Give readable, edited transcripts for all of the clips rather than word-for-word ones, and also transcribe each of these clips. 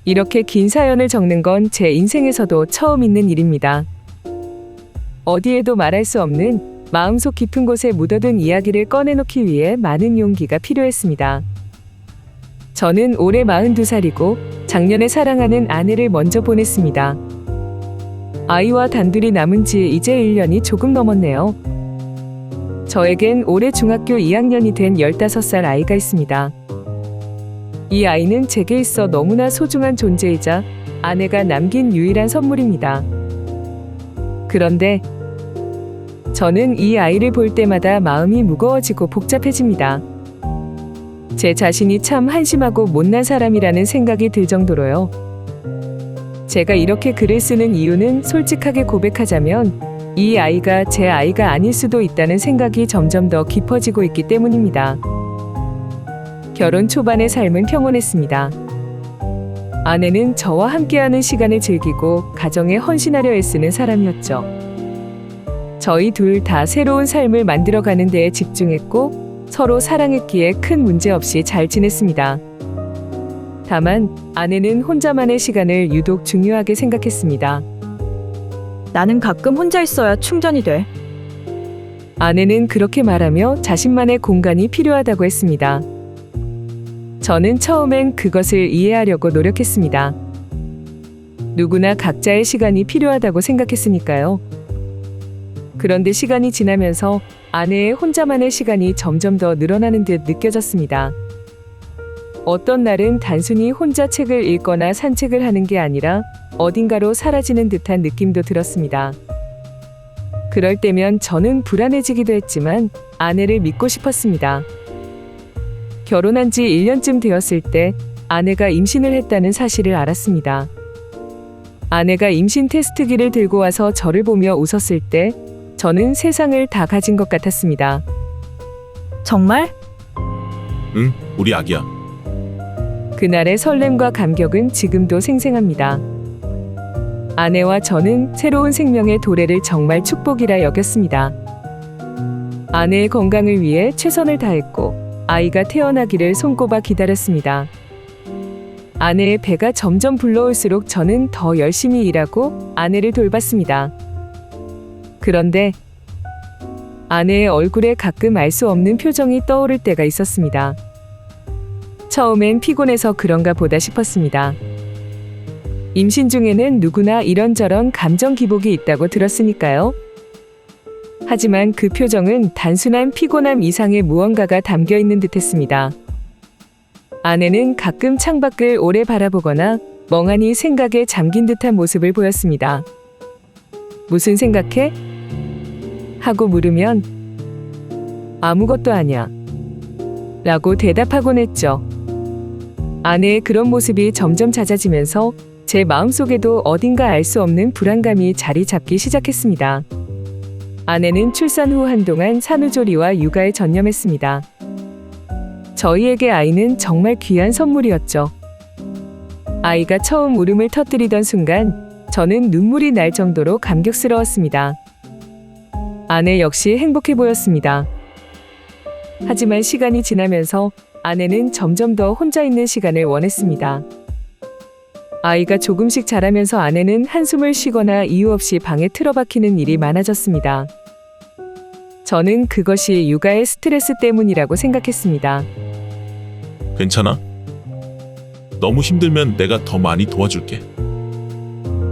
이렇게 긴 사연을 적는 건 제 인생에서도 처음 있는 일입니다. 어디에도 말할 수 없는 마음속 깊은 곳에 묻어둔 이야기를 꺼내놓기 위해 많은 용기가 필요했습니다. 저는 올해 42살이고 작년에 사랑하는 아내를 먼저 보냈습니다. 아이와 단둘이 남은 지 이제 1년이 조금 넘었네요. 저에겐 올해 중학교 2학년이 된 15살 아이가 있습니다. 이 아이는 제게 있어 너무나 소중한 존재이자 아내가 남긴 유일한 선물입니다. 그런데 저는 이 아이를 볼 때마다 마음이 무거워지고 복잡해집니다. 제 자신이 참 한심하고 못난 사람이라는 생각이 들 정도로요. 제가 이렇게 글을 쓰는 이유는 솔직하게 고백하자면 이 아이가 제 아이가 아닐 수도 있다는 생각이 점점 더 깊어지고 있기 때문입니다. 결혼 초반의 삶은 평온했습니다. 아내는 저와 함께하는 시간을 즐기고 가정에 헌신하려 애쓰는 사람이었죠. 저희 둘 다 새로운 삶을 만들어가는 데에 집중했고 서로 사랑했기에 큰 문제 없이 잘 지냈습니다. 다만 아내는 혼자만의 시간을 유독 중요하게 생각했습니다. 나는 가끔 혼자 있어야 충전이 돼. 아내는 그렇게 말하며 자신만의 공간이 필요하다고 했습니다. 저는 처음엔 그것을 이해하려고 노력했습니다. 누구나 각자의 시간이 필요하다고 생각했으니까요. 그런데 시간이 지나면서 아내의 혼자만의 시간이 점점 더 늘어나는 듯 느껴졌습니다. 어떤 날은 단순히 혼자 책을 읽거나 산책을 하는 게 아니라 어딘가로 사라지는 듯한 느낌도 들었습니다. 그럴 때면 저는 불안해지기도 했지만 아내를 믿고 싶었습니다. 결혼한 지 1년쯤 되었을 때 아내가 임신을 했다는 사실을 알았습니다. 아내가 임신 테스트기를 들고 와서 저를 보며 웃었을 때 저는 세상을 다 가진 것 같았습니다. 정말? 응, 우리 아기야. 그날의 설렘과 감격은 지금도 생생합니다. 아내와 저는 새로운 생명의 도래를 정말 축복이라 여겼습니다. 아내의 건강을 위해 최선을 다했고 아이가 태어나기를 손꼽아 기다렸습니다. 아내의 배가 점점 불러올수록 저는 더 열심히 일하고 아내를 돌봤습니다. 그런데 아내의 얼굴에 가끔 알 수 없는 표정이 떠오를 때가 있었습니다. 처음엔 피곤해서 그런가 보다 싶었습니다. 임신 중에는 누구나 이런저런 감정 기복이 있다고 들었으니까요. 하지만 그 표정은 단순한 피곤함 이상의 무언가가 담겨 있는 듯했습니다. 아내는 가끔 창밖을 오래 바라보거나 멍하니 생각에 잠긴 듯한 모습을 보였습니다. 무슨 생각해? 하고 물으면 아무것도 아니야 라고 대답하곤 했죠. 아내의 그런 모습이 점점 잦아지면서 제 마음속에도 어딘가 알 수 없는 불안감이 자리 잡기 시작했습니다. 아내는 출산 후 한동안 산후조리와 육아에 전념했습니다. 저희에게 아이는 정말 귀한 선물이었죠. 아이가 처음 울음을 터뜨리던 순간 저는 눈물이 날 정도로 감격스러웠습니다. 아내 역시 행복해 보였습니다. 하지만 시간이 지나면서 아내는 점점 더 혼자 있는 시간을 원했습니다. 아이가 조금씩 자라면서 아내는 한숨을 쉬거나 이유 없이 방에 틀어박히는 일이 많아졌습니다. 저는 그것이 육아의 스트레스 때문이라고 생각했습니다. 괜찮아? 너무 힘들면 내가 더 많이 도와줄게.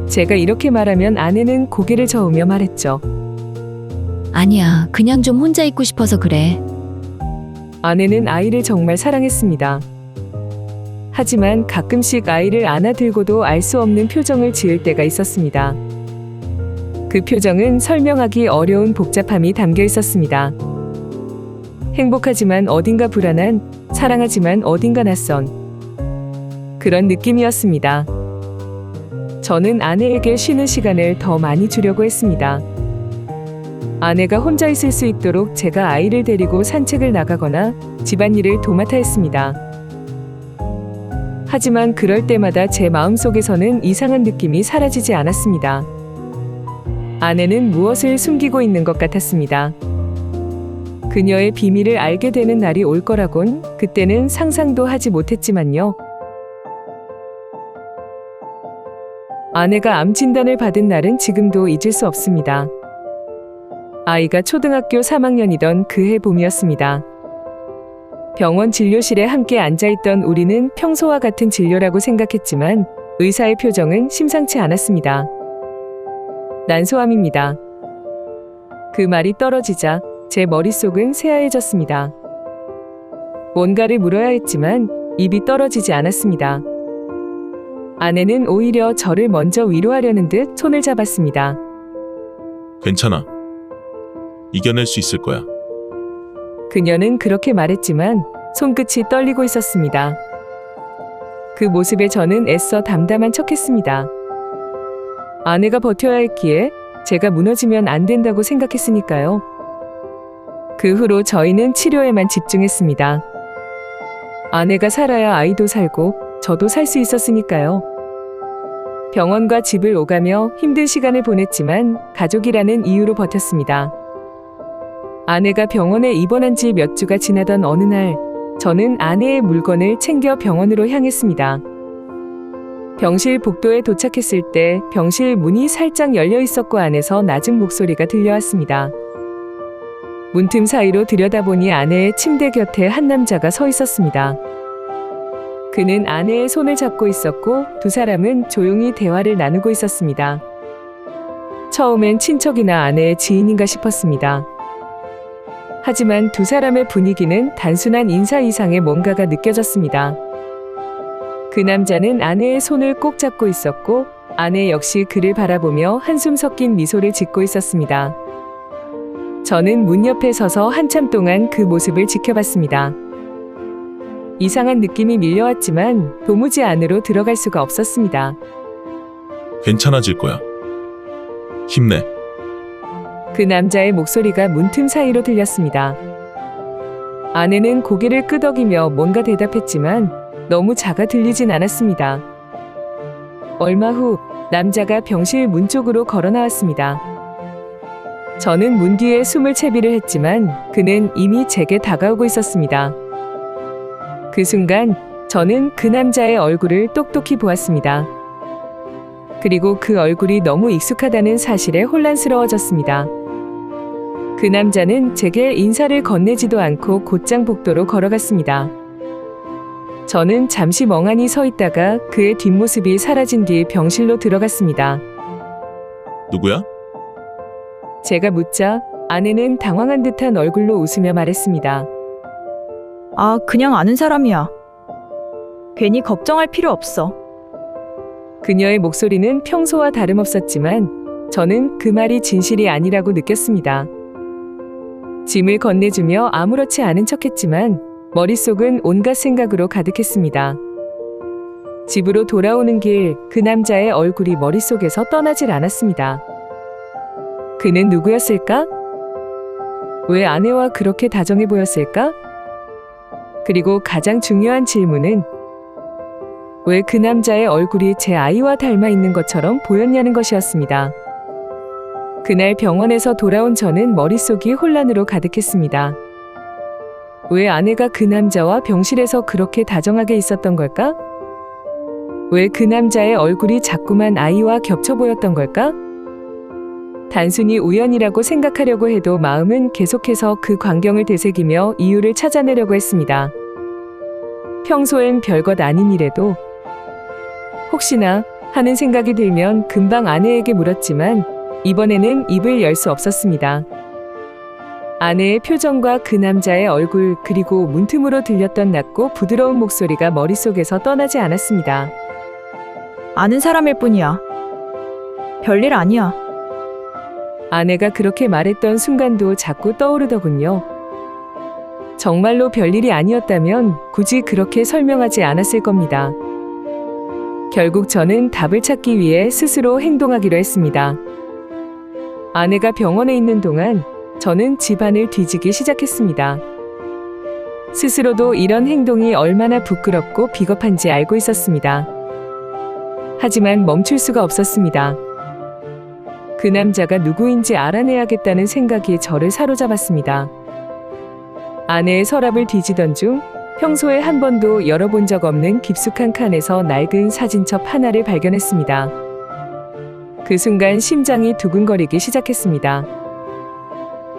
제가 이렇게 말하면 아내는 고개를 저으며 말했죠. 아니야, 그냥 좀 혼자 있고 싶어서 그래. 아내는 아이를 정말 사랑했습니다. 하지만 가끔씩 아이를 안아들고도 알 수 없는 표정을 지을 때가 있었습니다. 그 표정은 설명하기 어려운 복잡함이 담겨 있었습니다. 행복하지만 어딘가 불안한, 사랑하지만 어딘가 낯선 그런 느낌이었습니다. 저는 아내에게 쉬는 시간을 더 많이 주려고 했습니다. 아내가 혼자 있을 수 있도록 제가 아이를 데리고 산책을 나가거나 집안일을 도맡아 했습니다. 하지만 그럴 때마다 제 마음속에서는 이상한 느낌이 사라지지 않았습니다. 아내는 무엇을 숨기고 있는 것 같았습니다. 그녀의 비밀을 알게 되는 날이 올 거라곤 그때는 상상도 하지 못했지만요. 아내가 암 진단을 받은 날은 지금도 잊을 수 없습니다. 아이가 초등학교 3학년이던 그해 봄이었습니다. 병원 진료실에 함께 앉아있던 우리는 평소와 같은 진료라고 생각했지만 의사의 표정은 심상치 않았습니다. 난소암입니다. 그 말이 떨어지자 제 머릿속은 새하얘졌습니다. 뭔가를 물어야 했지만 입이 떨어지지 않았습니다. 아내는 오히려 저를 먼저 위로하려는 듯 손을 잡았습니다. 괜찮아. 이겨낼 수 있을 거야. 그녀는 그렇게 말했지만 손끝이 떨리고 있었습니다. 그 모습에 저는 애써 담담한 척했습니다. 아내가 버텨야 했기에 제가 무너지면 안 된다고 생각했으니까요. 그 후로 저희는 치료에만 집중했습니다. 아내가 살아야 아이도 살고 저도 살 수 있었으니까요. 병원과 집을 오가며 힘든 시간을 보냈지만 가족이라는 이유로 버텼습니다. 아내가 병원에 입원한 지 몇 주가 지나던 어느 날, 저는 아내의 물건을 챙겨 병원으로 향했습니다. 병실 복도에 도착했을 때 병실 문이 살짝 열려 있었고 안에서 낮은 목소리가 들려왔습니다. 문틈 사이로 들여다보니 아내의 침대 곁에 한 남자가 서 있었습니다. 그는 아내의 손을 잡고 있었고 두 사람은 조용히 대화를 나누고 있었습니다. 처음엔 친척이나 아내의 지인인가 싶었습니다. 하지만 두 사람의 분위기는 단순한 인사 이상의 뭔가가 느껴졌습니다. 그 남자는 아내의 손을 꼭 잡고 있었고 아내 역시 그를 바라보며 한숨 섞인 미소를 짓고 있었습니다. 저는 문 옆에 서서 한참 동안 그 모습을 지켜봤습니다. 이상한 느낌이 밀려왔지만 도무지 안으로 들어갈 수가 없었습니다. 괜찮아질 거야. 힘내. 그 남자의 목소리가 문틈 사이로 들렸습니다. 아내는 고개를 끄덕이며 뭔가 대답했지만 너무 작아 들리진 않았습니다. 얼마 후 남자가 병실 문 쪽으로 걸어 나왔습니다. 저는 문 뒤에 숨을 채비를 했지만 그는 이미 제게 다가오고 있었습니다. 그 순간 저는 그 남자의 얼굴을 똑똑히 보았습니다. 그리고 그 얼굴이 너무 익숙하다는 사실에 혼란스러워졌습니다. 그 남자는 제게 인사를 건네지도 않고 곧장 복도로 걸어갔습니다. 저는 잠시 멍하니 서 있다가 그의 뒷모습이 사라진 뒤 병실로 들어갔습니다. 누구야? 제가 묻자 아내는 당황한 듯한 얼굴로 웃으며 말했습니다. 아, 그냥 아는 사람이야. 괜히 걱정할 필요 없어. 그녀의 목소리는 평소와 다름없었지만 저는 그 말이 진실이 아니라고 느꼈습니다. 짐을 건네주며 아무렇지 않은 척했지만 머릿속은 온갖 생각으로 가득했습니다. 집으로 돌아오는 길 그 남자의 얼굴이 머릿속에서 떠나질 않았습니다. 그는 누구였을까? 왜 아내와 그렇게 다정해 보였을까? 그리고 가장 중요한 질문은 왜 그 남자의 얼굴이 제 아이와 닮아 있는 것처럼 보였냐는 것이었습니다. 그날 병원에서 돌아온 저는 머릿속이 혼란으로 가득했습니다. 왜 아내가 그 남자와 병실에서 그렇게 다정하게 있었던 걸까? 왜 그 남자의 얼굴이 자꾸만 아이와 겹쳐 보였던 걸까? 단순히 우연이라고 생각하려고 해도 마음은 계속해서 그 광경을 되새기며 이유를 찾아내려고 했습니다. 평소엔 별것 아닌 일에도 혹시나 하는 생각이 들면 금방 아내에게 물었지만 이번에는 입을 열 수 없었습니다. 아내의 표정과 그 남자의 얼굴 그리고 문틈으로 들렸던 낮고 부드러운 목소리가 머릿속에서 떠나지 않았습니다. 아는 사람일 뿐이야. 별일 아니야. 아내가 그렇게 말했던 순간도 자꾸 떠오르더군요. 정말로 별일이 아니었다면 굳이 그렇게 설명하지 않았을 겁니다. 결국 저는 답을 찾기 위해 스스로 행동하기로 했습니다. 아내가 병원에 있는 동안 저는 집안을 뒤지기 시작했습니다. 스스로도 이런 행동이 얼마나 부끄럽고 비겁한지 알고 있었습니다. 하지만 멈출 수가 없었습니다. 그 남자가 누구인지 알아내야겠다는 생각이 저를 사로잡았습니다. 아내의 서랍을 뒤지던 중 평소에 한 번도 열어본 적 없는 깊숙한 칸에서 낡은 사진첩 하나를 발견했습니다. 그 순간 심장이 두근거리기 시작했습니다.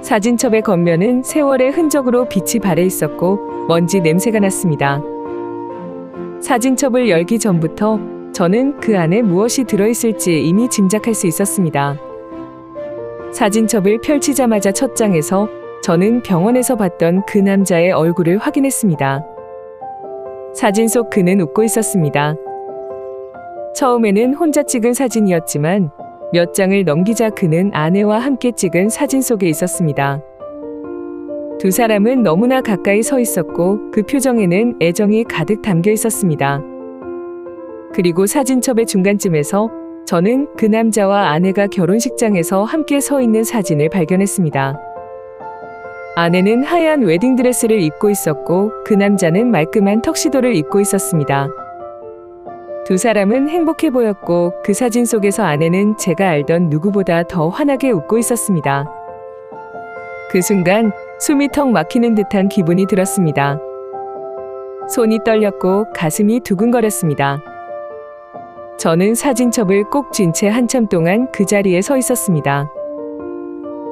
사진첩의 겉면은 세월의 흔적으로 빛이 발해 있었고 먼지 냄새가 났습니다. 사진첩을 열기 전부터 저는 그 안에 무엇이 들어있을지 이미 짐작할 수 있었습니다. 사진첩을 펼치자마자 첫 장에서 저는 병원에서 봤던 그 남자의 얼굴을 확인했습니다. 사진 속 그는 웃고 있었습니다. 처음에는 혼자 찍은 사진이었지만 몇 장을 넘기자 그는 아내와 함께 찍은 사진 속에 있었습니다. 두 사람은 너무나 가까이 서 있었고 그 표정에는 애정이 가득 담겨 있었습니다. 그리고 사진첩의 중간쯤에서 저는 그 남자와 아내가 결혼식장에서 함께 서 있는 사진을 발견했습니다. 아내는 하얀 웨딩드레스를 입고 있었고 그 남자는 말끔한 턱시도를 입고 있었습니다. 두 사람은 행복해 보였고 그 사진 속에서 아내는 제가 알던 누구보다 더 환하게 웃고 있었습니다. 그 순간 숨이 턱 막히는 듯한 기분이 들었습니다. 손이 떨렸고 가슴이 두근거렸습니다. 저는 사진첩을 꼭 쥔 채 한참 동안 그 자리에 서 있었습니다.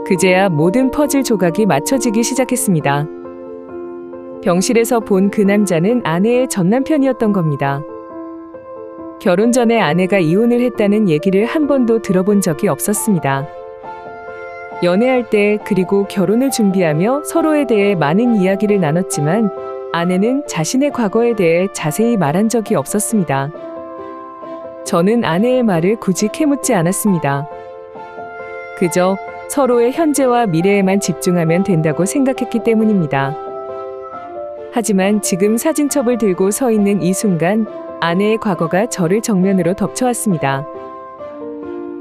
그제야 모든 퍼즐 조각이 맞춰지기 시작했습니다. 병실에서 본 그 남자는 아내의 전 남편이었던 겁니다. 결혼 전에 아내가 이혼을 했다는 얘기를 한 번도 들어본 적이 없었습니다. 연애할 때 그리고 결혼을 준비하며 서로에 대해 많은 이야기를 나눴지만 아내는 자신의 과거에 대해 자세히 말한 적이 없었습니다. 저는 아내의 말을 굳이 캐묻지 않았습니다. 그저 서로의 현재와 미래에만 집중하면 된다고 생각했기 때문입니다. 하지만 지금 사진첩을 들고 서 있는 이 순간 아내의 과거가 저를 정면으로 덮쳐왔습니다.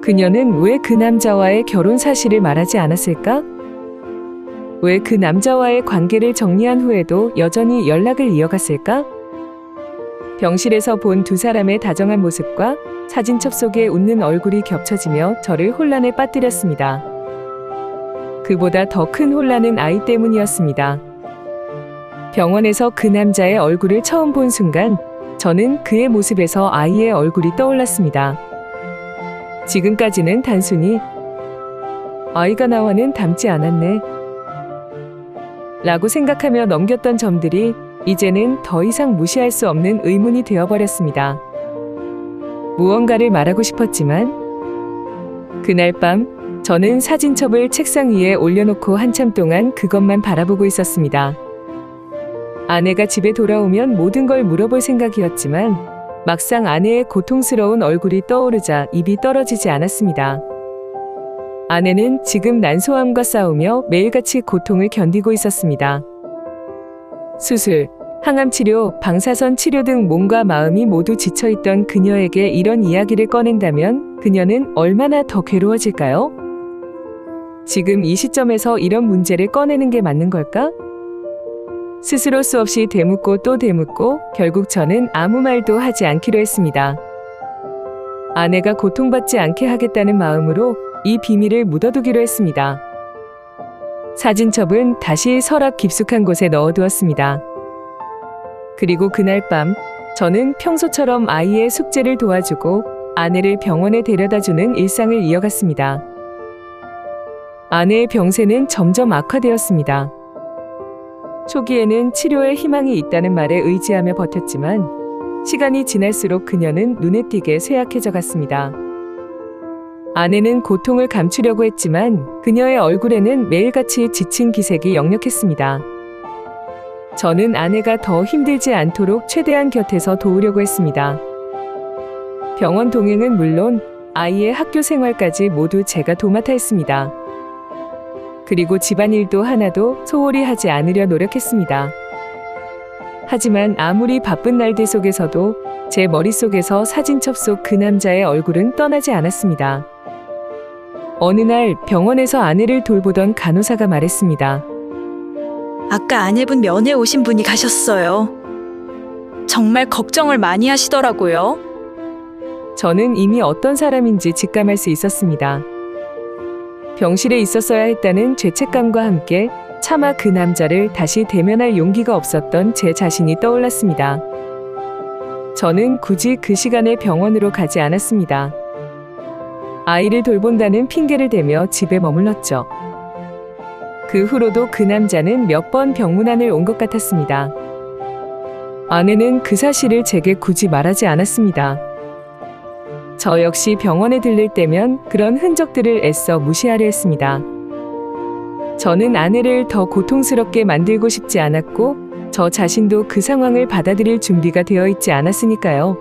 그녀는 왜 그 남자와의 결혼 사실을 말하지 않았을까? 왜 그 남자와의 관계를 정리한 후에도 여전히 연락을 이어갔을까? 병실에서 본 두 사람의 다정한 모습과 사진첩 속에 웃는 얼굴이 겹쳐지며 저를 혼란에 빠뜨렸습니다. 그보다 더 큰 혼란은 아이 때문이었습니다. 병원에서 그 남자의 얼굴을 처음 본 순간 저는 그의 모습에서 아이의 얼굴이 떠올랐습니다. 지금까지는 단순히 아이가 나와는 닮지 않았네 라고 생각하며 넘겼던 점들이 이제는 더 이상 무시할 수 없는 의문이 되어버렸습니다. 무언가를 말하고 싶었지만 그날 밤 저는 사진첩을 책상 위에 올려놓고 한참 동안 그것만 바라보고 있었습니다. 아내가 집에 돌아오면 모든 걸 물어볼 생각이었지만 막상 아내의 고통스러운 얼굴이 떠오르자 입이 떨어지지 않았습니다. 아내는 지금 난소암과 싸우며 매일같이 고통을 견디고 있었습니다. 수술, 항암치료, 방사선 치료 등 몸과 마음이 모두 지쳐있던 그녀에게 이런 이야기를 꺼낸다면 그녀는 얼마나 더 괴로워질까요? 지금 이 시점에서 이런 문제를 꺼내는 게 맞는 걸까? 스스로 수없이 되묻고 또 되묻고 결국 저는 아무 말도 하지 않기로 했습니다. 아내가 고통받지 않게 하겠다는 마음으로 이 비밀을 묻어두기로 했습니다. 사진첩은 다시 서랍 깊숙한 곳에 넣어두었습니다. 그리고 그날 밤 저는 평소처럼 아이의 숙제를 도와주고 아내를 병원에 데려다주는 일상을 이어갔습니다. 아내의 병세는 점점 악화되었습니다. 초기에는 치료에 희망이 있다는 말에 의지하며 버텼지만 시간이 지날수록 그녀는 눈에 띄게 쇠약해져 갔습니다. 아내는 고통을 감추려고 했지만 그녀의 얼굴에는 매일같이 지친 기색이 역력했습니다. 저는 아내가 더 힘들지 않도록 최대한 곁에서 도우려고 했습니다. 병원 동행은 물론 아이의 학교 생활까지 모두 제가 도맡아 했습니다. 그리고 집안일도 하나도 소홀히 하지 않으려 노력했습니다. 하지만 아무리 바쁜 날들 속에서도 제 머릿속에서 사진첩 속 그 남자의 얼굴은 떠나지 않았습니다. 어느 날 병원에서 아내를 돌보던 간호사가 말했습니다. 아까 아내분 면회 오신 분이 가셨어요. 정말 걱정을 많이 하시더라고요. 저는 이미 어떤 사람인지 직감할 수 있었습니다. 병실에 있었어야 했다는 죄책감과 함께 차마 그 남자를 다시 대면할 용기가 없었던 제 자신이 떠올랐습니다. 저는 굳이 그 시간에 병원으로 가지 않았습니다. 아이를 돌본다는 핑계를 대며 집에 머물렀죠. 그 후로도 그 남자는 몇 번 병문안을 온 것 같았습니다. 아내는 그 사실을 제게 굳이 말하지 않았습니다. 저 역시 병원에 들릴 때면 그런 흔적들을 애써 무시하려 했습니다. 저는 아내를 더 고통스럽게 만들고 싶지 않았고 저 자신도 그 상황을 받아들일 준비가 되어 있지 않았으니까요.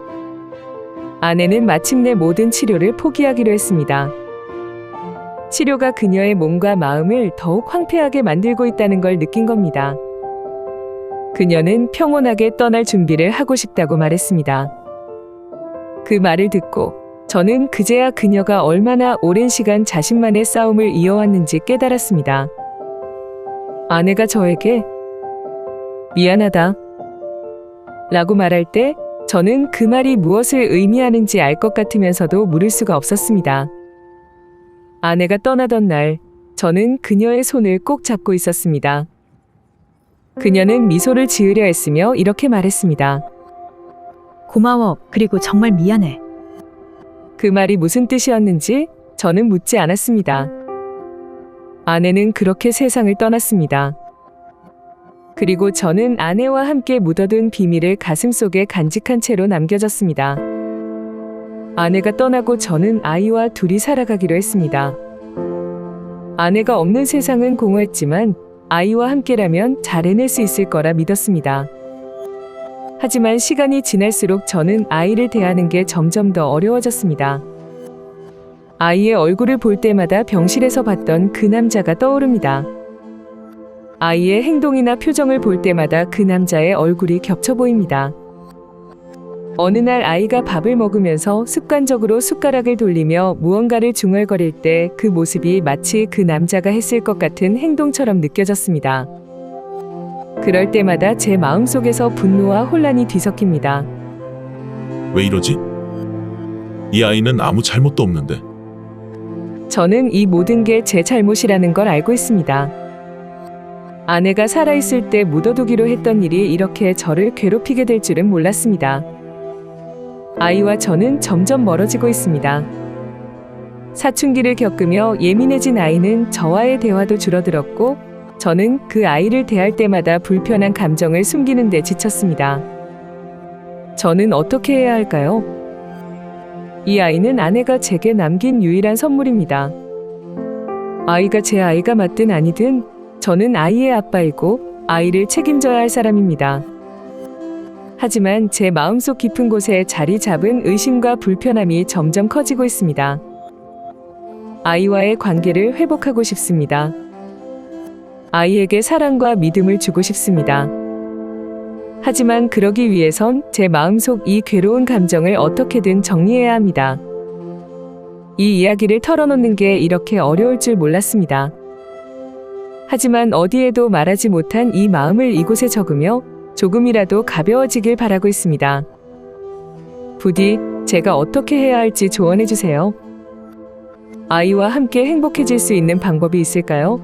아내는 마침내 모든 치료를 포기하기로 했습니다. 치료가 그녀의 몸과 마음을 더욱 황폐하게 만들고 있다는 걸 느낀 겁니다. 그녀는 평온하게 떠날 준비를 하고 싶다고 말했습니다. 그 말을 듣고 저는 그제야 그녀가 얼마나 오랜 시간 자신만의 싸움을 이어왔는지 깨달았습니다. 아내가 저에게 미안하다 라고 말할 때 저는 그 말이 무엇을 의미하는지 알 것 같으면서도 물을 수가 없었습니다. 아내가 떠나던 날, 저는 그녀의 손을 꼭 잡고 있었습니다. 그녀는 미소를 지으려 했으며 이렇게 말했습니다. 고마워. 그리고 정말 미안해. 그 말이 무슨 뜻이었는지 저는 묻지 않았습니다. 아내는 그렇게 세상을 떠났습니다. 그리고 저는 아내와 함께 묻어둔 비밀을 가슴속에 간직한 채로 남겨졌습니다. 아내가 떠나고 저는 아이와 둘이 살아가기로 했습니다. 아내가 없는 세상은 공허했지만 아이와 함께라면 잘 해낼 수 있을 거라 믿었습니다. 하지만 시간이 지날수록 저는 아이를 대하는 게 점점 더 어려워졌습니다. 아이의 얼굴을 볼 때마다 병실에서 봤던 그 남자가 떠오릅니다. 아이의 행동이나 표정을 볼 때마다 그 남자의 얼굴이 겹쳐 보입니다. 어느 날 아이가 밥을 먹으면서 습관적으로 숟가락을 돌리며 무언가를 중얼거릴 때 그 모습이 마치 그 남자가 했을 것 같은 행동처럼 느껴졌습니다. 그럴 때마다 제 마음속에서 분노와 혼란이 뒤섞입니다. 왜 이러지? 이 아이는 아무 잘못도 없는데. 저는 이 모든 게 제 잘못이라는 걸 알고 있습니다. 아내가 살아있을 때 묻어두기로 했던 일이 이렇게 저를 괴롭히게 될 줄은 몰랐습니다. 아이와 저는 점점 멀어지고 있습니다. 사춘기를 겪으며 예민해진 아이는 저와의 대화도 줄어들었고 저는 그 아이를 대할 때마다 불편한 감정을 숨기는 데 지쳤습니다. 저는 어떻게 해야 할까요? 이 아이는 아내가 제게 남긴 유일한 선물입니다. 아이가 제 아이가 맞든 아니든 저는 아이의 아빠이고 아이를 책임져야 할 사람입니다. 하지만 제 마음속 깊은 곳에 자리 잡은 의심과 불편함이 점점 커지고 있습니다. 아이와의 관계를 회복하고 싶습니다. 아이에게 사랑과 믿음을 주고 싶습니다. 하지만 그러기 위해선 제 마음속 이 괴로운 감정을 어떻게든 정리해야 합니다. 이 이야기를 털어놓는 게 이렇게 어려울 줄 몰랐습니다. 하지만 어디에도 말하지 못한 이 마음을 이곳에 적으며 조금이라도 가벼워지길 바라고 있습니다. 부디 제가 어떻게 해야 할지 조언해 주세요. 아이와 함께 행복해질 수 있는 방법이 있을까요?